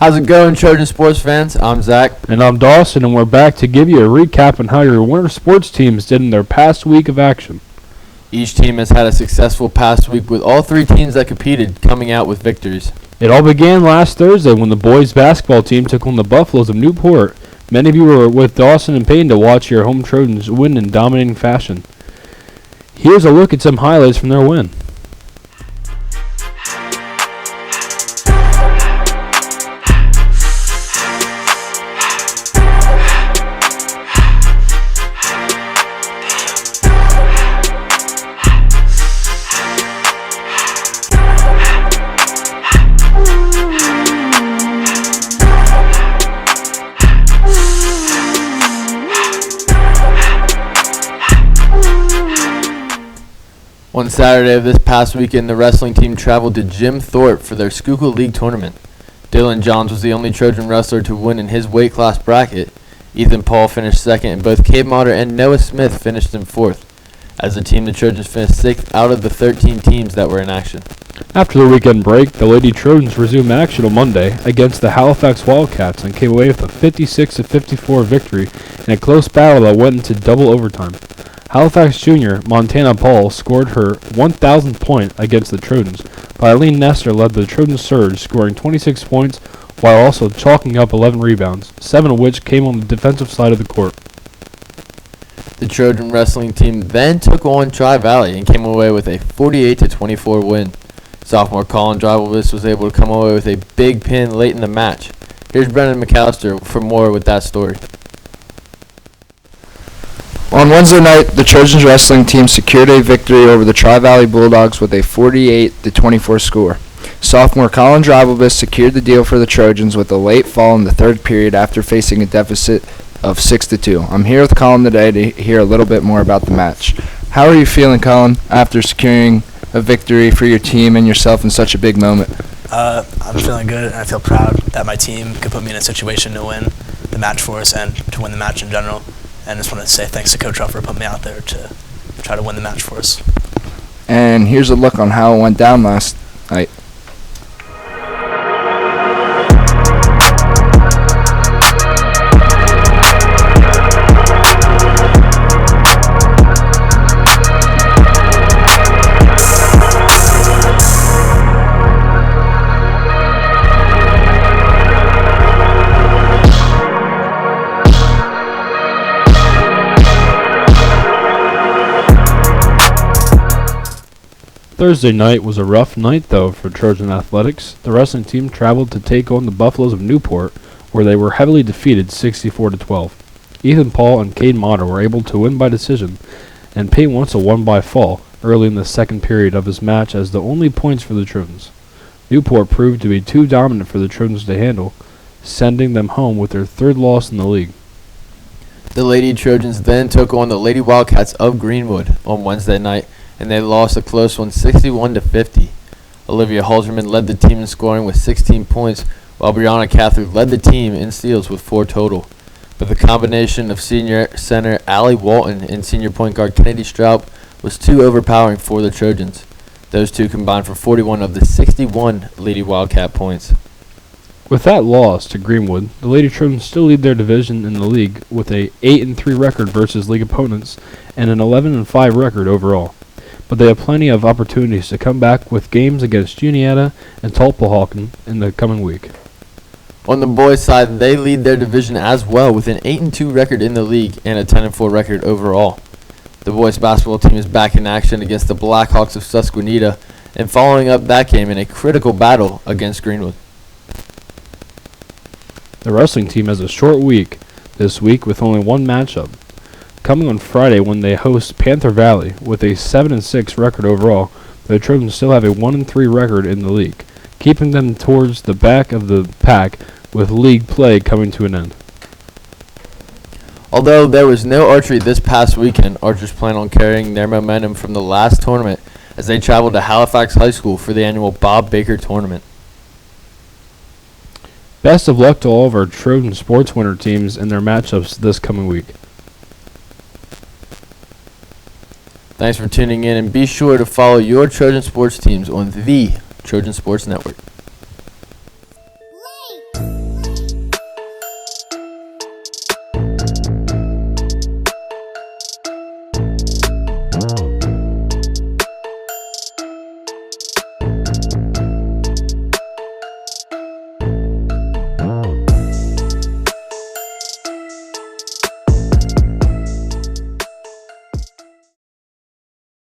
How's it going, Trojan sports fans? I'm Zach. And I'm Dawson, and we're back to give you a recap on how your winter sports teams did in their past week of action. Each team has had a successful past week with all three teams that competed coming out with victories. It all began last Thursday when the boys basketball team took on the Buffaloes of Newport. Many of you were with Dawson and Payne to watch your home Trojans win in dominating fashion. Here's a look at some highlights from their win. On Saturday of this past weekend, the wrestling team traveled to Jim Thorpe for their Schuylkill League tournament. Dylan Johns was the only Trojan wrestler to win in his weight class bracket. Ethan Paul finished second, and both Cade Motter and Noah Smith finished in fourth. As a team, the Trojans finished sixth out of the 13 teams that were in action. After the weekend break, the Lady Trojans resumed action on Monday against the Halifax Wildcats and came away with a 56-54 victory in a close battle that went into double overtime. Halifax junior Montana Paul scored her 1,000th point against the Trojans, but Eileen Nestor led the Trojan surge, scoring 26 points while also chalking up 11 rebounds, 7 of which came on the defensive side of the court. The Trojan wrestling team then took on Tri-Valley and came away with a 48-24 win. Sophomore Colin Drivelvis was able to come away with a big pin late in the match. Here's Brendan McAllister for more with that story. On Wednesday night, the Trojans wrestling team secured a victory over the Tri-Valley Bulldogs with a 48-24 score. Sophomore Colin Drivelvis secured the deal for the Trojans with a late fall in the third period after facing a deficit of 6-2. I'm here with Colin today to hear a little bit more about the match. How are you feeling, Colin, after securing a victory for your team and yourself in such a big moment? I'm feeling good, and I feel proud that my team could put me in a situation to win the match for us and to win the match in general. And I just want to say thanks to Coach Ruff for putting me out there to try to win the match for us. And here's a look on how it went down last night. Thursday night was a rough night, though, for Trojan athletics. The wrestling team traveled to take on the Buffaloes of Newport, where they were heavily defeated 64-12. Ethan Paul and Cade Motter were able to win by decision, and Payne Wentzel won by fall early in the second period of his match as the only points for the Trojans. Newport proved to be too dominant for the Trojans to handle, sending them home with their third loss in the league. The Lady Trojans then took on the Lady Wildcats of Greenwood on Wednesday night, and they lost a close one 61-50. Olivia Halterman led the team in scoring with 16 points, while Brianna Cathard led the team in steals with 4 total. But the combination of senior center Allie Walton and senior point guard Kennedy Straub was too overpowering for the Trojans. Those two combined for 41 of the 61 Lady Wildcat points. With that loss to Greenwood, the Lady Trojans still lead their division in the league with a 8-3 record versus league opponents and an 11-5 record overall. But they have plenty of opportunities to come back with games against Juniata and Tulpehocken in the coming week. On the boys' side, they lead their division as well with an 8-2 record in the league and a 10-4 record overall. The boys' basketball team is back in action against the Blackhawks of Susquehanna and following up that game in a critical battle against Greenwood. The wrestling team has a short week this week with only one matchup, coming on Friday when they host Panther Valley. With a 7-6 record overall, the Trojans still have a 1-3 record in the league, keeping them towards the back of the pack with league play coming to an end. Although there was no archery this past weekend, archers plan on carrying their momentum from the last tournament as they travel to Halifax High School for the annual Bob Baker Tournament. Best of luck to all of our Trojan sports winter teams in their matchups this coming week. Thanks for tuning in, and be sure to follow your Trojan sports teams on the Trojan Sports Network. Late. Bye.